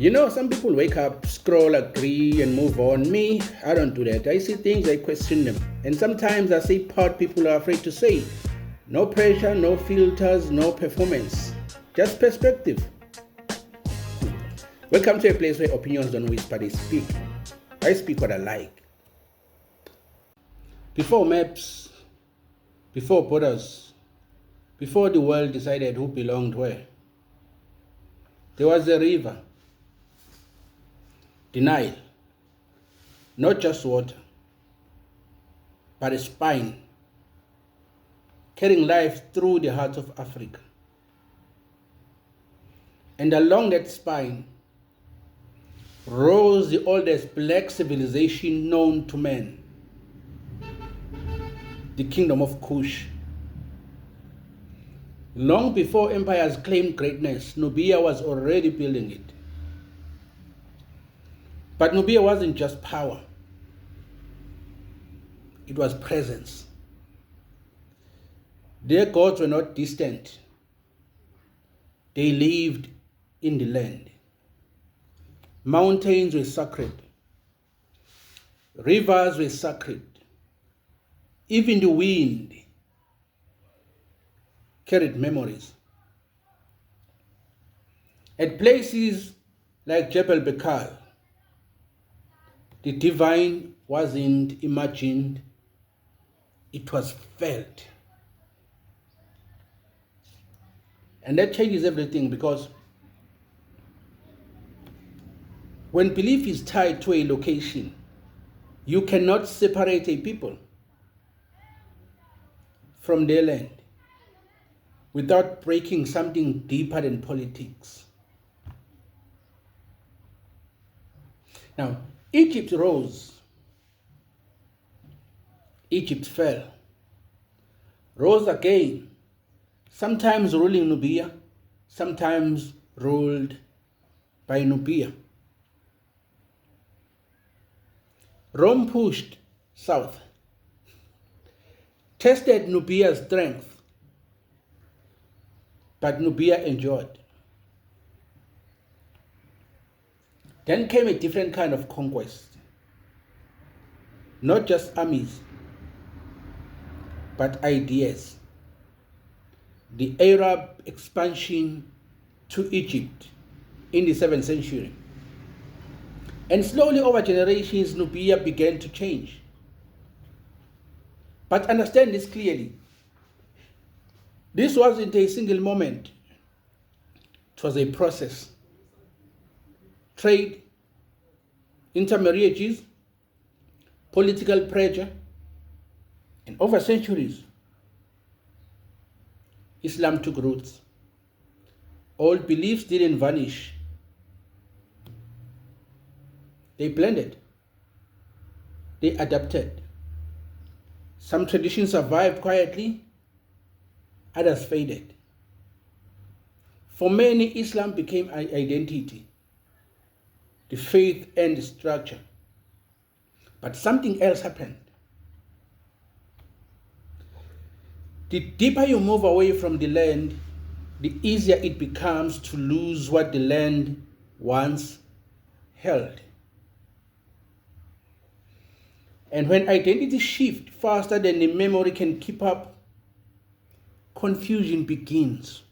Some people wake up, scroll, agree, and move on. Me, I don't do that. I see things, I question them. And sometimes I see part people are afraid to say. No pressure, no filters, no performance. Just perspective. Welcome to a place where opinions don't whisper, they speak. I speak what I like. Before maps, before borders, before the world decided who belonged where, there was a river. The Nile, not just water, but a spine, carrying life through the heart of Africa. And along that spine rose the oldest black civilization known to man, the kingdom of Kush. Long before empires claimed greatness, Nubia was already building it. But Nubia wasn't just power. It was presence. Their gods were not distant. They lived in the land. Mountains were sacred. Rivers were sacred. Even the wind carried memories. At places like Jebel Bekal, the divine wasn't imagined, it was felt. And that changes everything, because when belief is tied to a location, you cannot separate a people from their land without breaking something deeper than politics. Now, Egypt rose, Egypt fell, rose again, sometimes ruling Nubia, sometimes ruled by Nubia. Rome pushed south, tested Nubia's strength, but Nubia endured. Then came a different kind of conquest. Not just armies, but ideas. The Arab expansion to Egypt in the 7th century. And slowly over generations, Nubia began to change. But understand this clearly. This wasn't a single moment. It was a process. Trade, intermarriages, political pressure, and over centuries, Islam took roots. Old beliefs didn't vanish. They blended. They adapted. Some traditions survived quietly, others faded. For many, Islam became an identity, the faith and the structure. But something else happened. The deeper you move away from the land, the easier it becomes to lose what the land once held. And when identity shifts faster than the memory can keep up, confusion begins.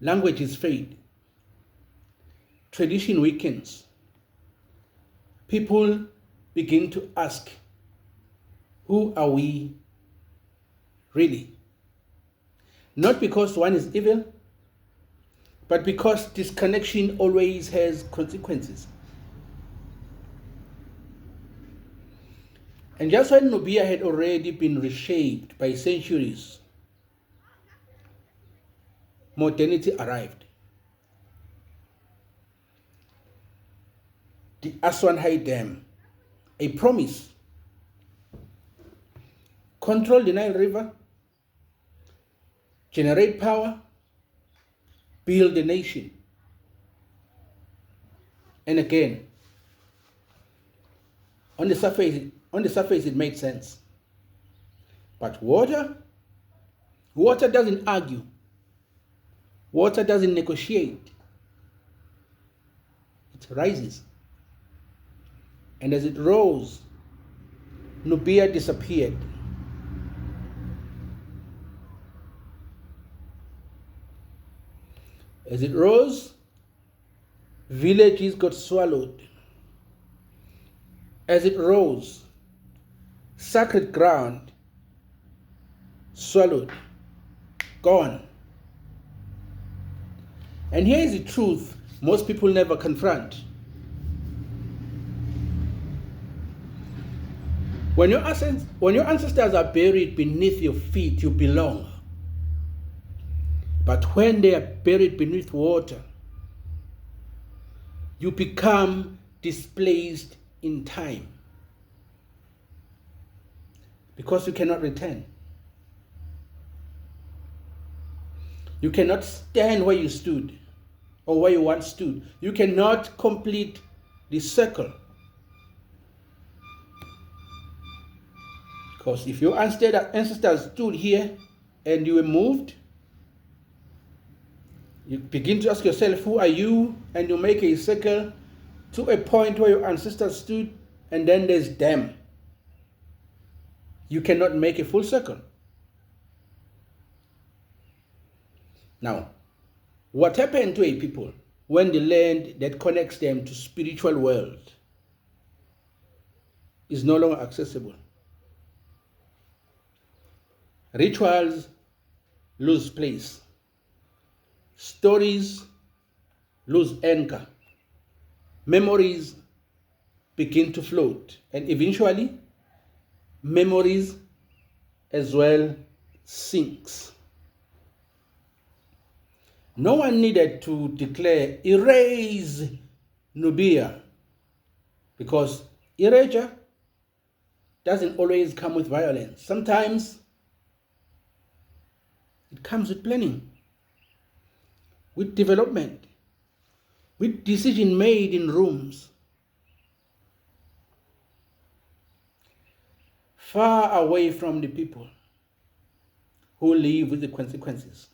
Languages fade. Tradition weakens. People begin to ask, who are we really? Not because one is evil, but because disconnection always has consequences. And just when Nubia had already been reshaped by centuries, modernity arrived. The Aswan High Dam, a promise. Control the Nile River, generate power, build a nation. And again, on the surface it made sense. But water doesn't argue. Water doesn't negotiate. it rises. And as it rose, Nubia disappeared. As it rose, villages got swallowed. As it rose, sacred ground swallowed, gone. And here is the truth most people never confront. When your ancestors are buried beneath your feet, you belong. But when they are buried beneath water, you become displaced in time. Because you cannot return. You cannot stand where you stood or where you once stood. You cannot complete the circle. Because if your ancestors stood here and you were moved, you begin to ask yourself, who are you? And you make a circle to a point where your ancestors stood, and then there's them. You cannot make a full circle. Now, what happened to a people when the land that connects them to spiritual world is no longer accessible? Rituals lose place. Stories lose anchor. Memories begin to float. And eventually, memories as well sinks. No one needed to declare, erase Nubia, because erasure doesn't always come with violence. Sometimes it comes with planning, with development, with decision made in rooms, far away from the people who live with the consequences.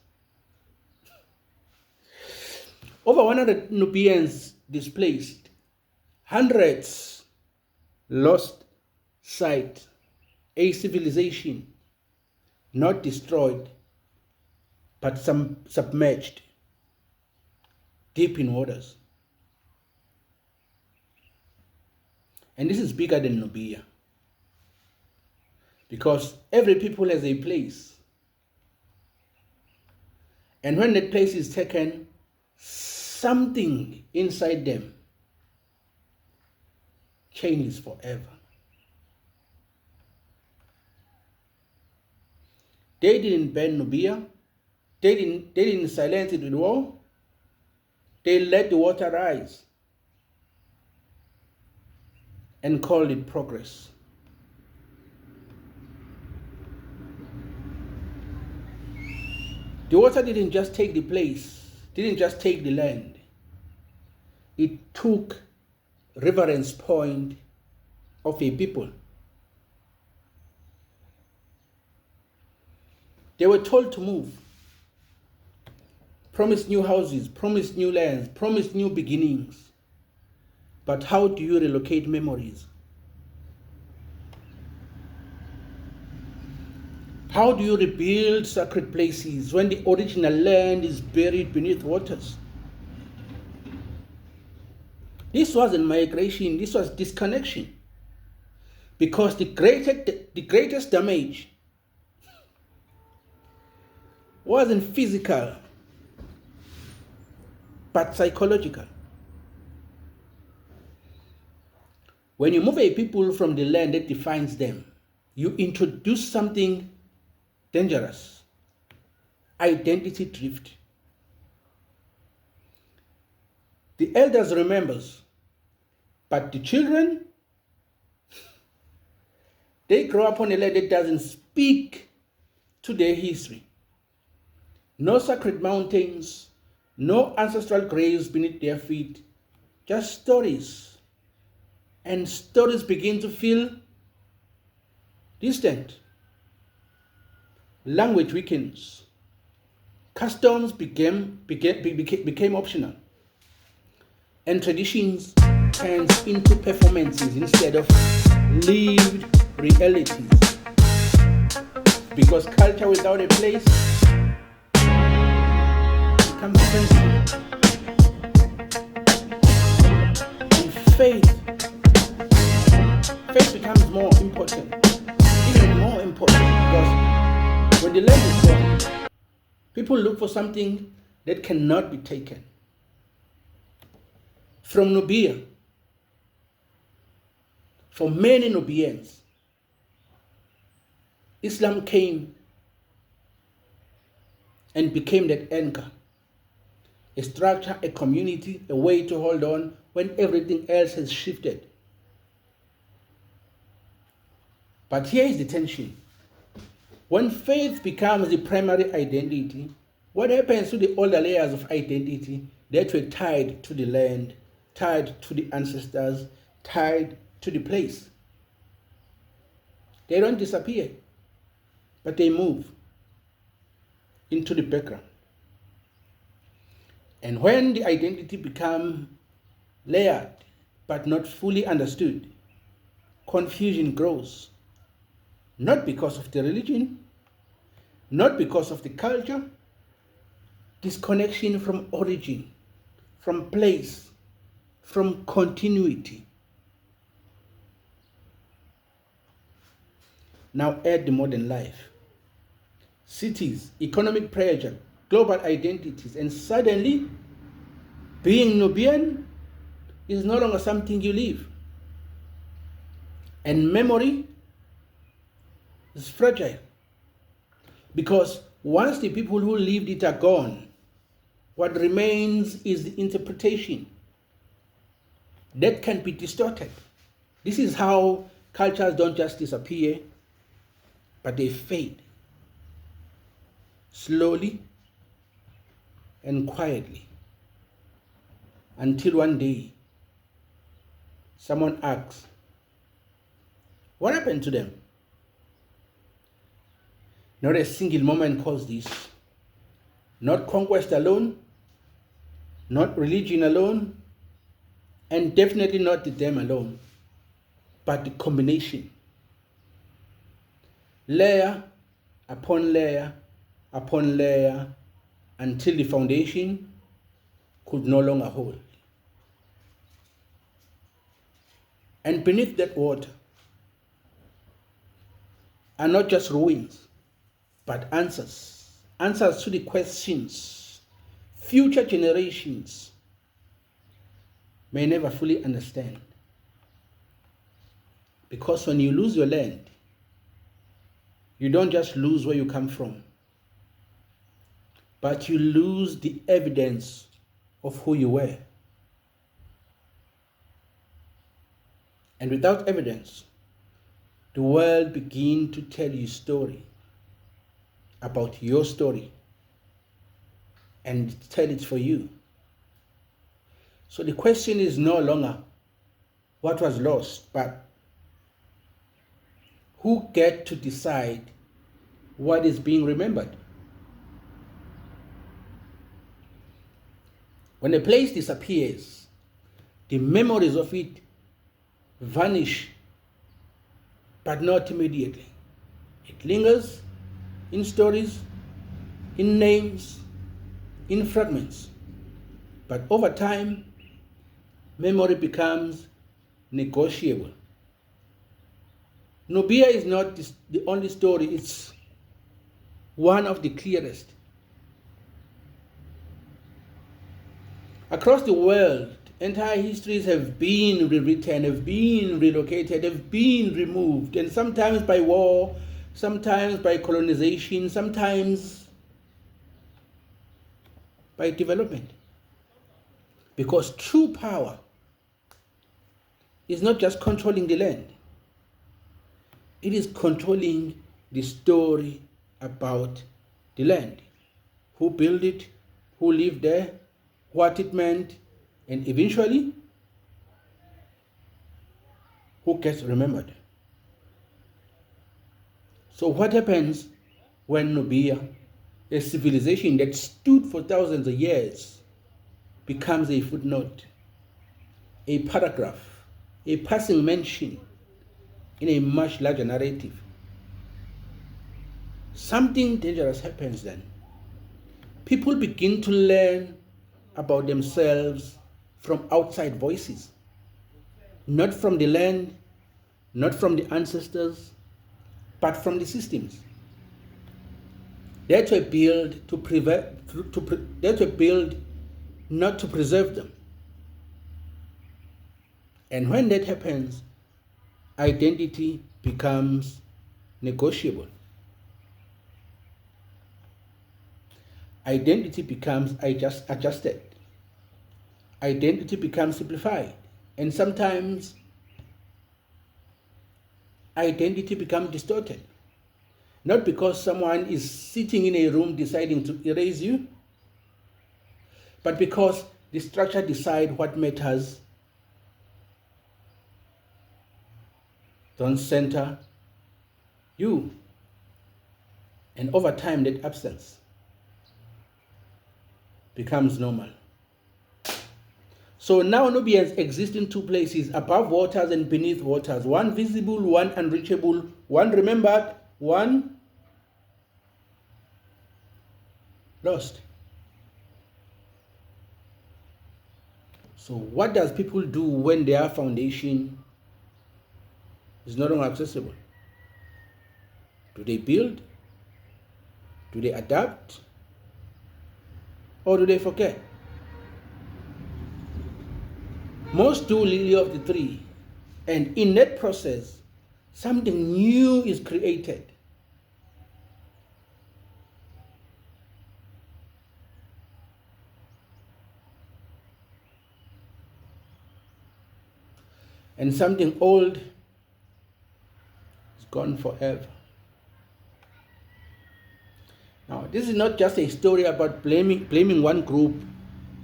Over 100 Nubians displaced, hundreds lost sight, a civilization not destroyed, but submerged deep in waters. And this is bigger than Nubia, because every people has a place. And when that place is taken, something inside them changes forever. They didn't burn Nubia. They didn't silence it with war. They let the water rise and called it progress. The water didn't just take the place, didn't just take the land. It took reference point of a people. They were told to move, promise new houses, promise new lands, promise new beginnings. But how do you relocate memories? How do you rebuild sacred places when the original land is buried beneath waters? This wasn't migration, this was disconnection. Because the greatest damage wasn't physical, but psychological. When you move a people from the land that defines them, you introduce something dangerous: identity drift. The elders remembers, but the children, they grow up on a land that doesn't speak to their history. No sacred mountains, no ancestral graves beneath their feet, just stories. And stories begin to feel distant. Language weakens. Customs became optional. and traditions turns into performances instead of lived realities. Because culture without a place becomes sensitive. And faith becomes more important, even more important, because when the land is gone, people look for something that cannot be taken. From Nubia, for many Nubians, Islam came and became that anchor, a structure, a community, a way to hold on when everything else has shifted. But here is the tension. When faith becomes the primary identity, what happens to the older layers of identity that were tied to the land, tied to the ancestors, tied to the place? They don't disappear, but they move into the background. And when the identity becomes layered but not fully understood, confusion grows. Not because of the religion, not because of the culture, disconnection from origin, from place, from continuity. Now add the modern life. Cities, economic pressure, global identities, and suddenly being Nubian is no longer something you live. And memory is fragile, because once the people who lived it are gone, what remains is the interpretation that can be distorted. This is how cultures don't just disappear, but they fade slowly and quietly, until one day someone asks, what happened to them? Not a single moment caused this. Not conquest alone, not religion alone, and definitely not the them alone, but the combination. Layer upon layer upon layer, until the foundation could no longer hold. And beneath that water are not just ruins, but answers to the questions future generations may never fully understand. Because when you lose your land, you don't just lose where you come from, but you lose the evidence of who you were. And without evidence, the world begins to tell you story about your story and tell it for you. So the question is no longer what was lost, but who get to decide what is being remembered. When a place disappears, the memories of it vanish, but not immediately. It lingers in stories, in names, in fragments. But over time, memory becomes negotiable. Nubia is not the only story, it's one of the clearest. Across the world, entire histories have been rewritten, have been relocated, have been removed, and sometimes by war, sometimes by colonization, sometimes by development. Because true power is not just controlling the land, it is controlling the story about the land. Who built it, who lived there, what it meant, and eventually, who gets remembered. So what happens when Nubia, a civilization that stood for thousands of years, becomes a footnote a paragraph, a passing mention in a much larger narrative, something dangerous happens then. People begin to learn about themselves from outside voices, not from the land, not from the ancestors, but from the systems. That were built that were built not to preserve them. And when that happens, identity becomes negotiable. Identity becomes adjusted. Identity becomes simplified. And sometimes identity becomes distorted. Not because someone is sitting in a room deciding to erase you, but because the structure decides what matters, don't center you. And over time, that absence becomes normal. So now Nubians exist in two places, above waters and beneath waters, one visible, one unreachable, one remembered, one lost. So what does people do when their foundation is no longer accessible? Do they build? Do they adapt? Or do they forget? Most do little of the three. And in that process, something new is created. And something old is gone forever. Now, this is not just a story about blaming one group.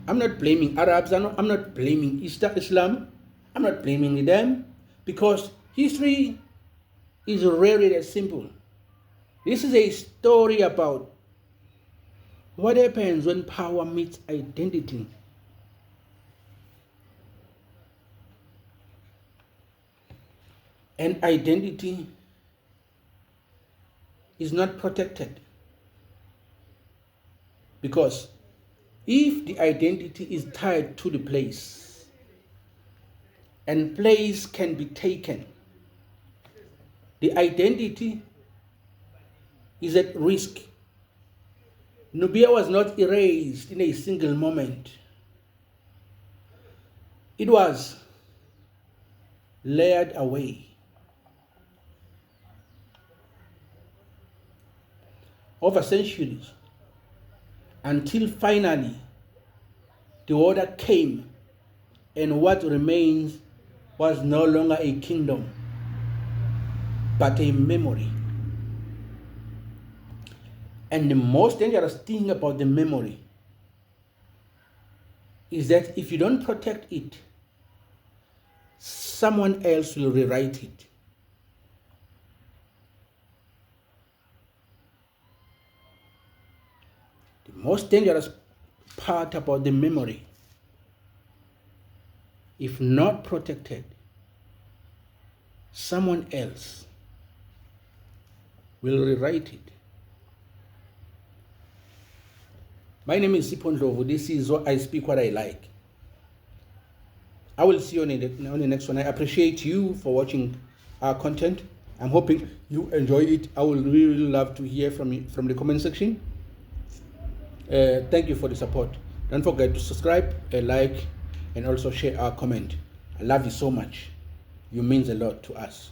I'm not blaming Arabs. I'm not blaming Islam. I'm not blaming them, because history is rarely that simple. This is a story about what happens when power meets identity. And identity is not protected. Because if the identity is tied to the place, and place can be taken, the identity is at risk. Nubia was not erased in a single moment. It was layered away. Over centuries, until finally the order came, and what remains was no longer a kingdom, but a memory. And the most dangerous thing about the memory is that if you don't protect it, someone else will rewrite it. The most dangerous part about the memory, if not protected, someone else will rewrite it. My name is Sipho Ndlovu. This is what I speak what I like. I will see you on the next one. I appreciate you for watching our content. I'm hoping you enjoy it. I will really love to hear from you from the comment section. Thank you for the support. Don't forget to subscribe, like, and also share our comment. I love you so much. You means a lot to us.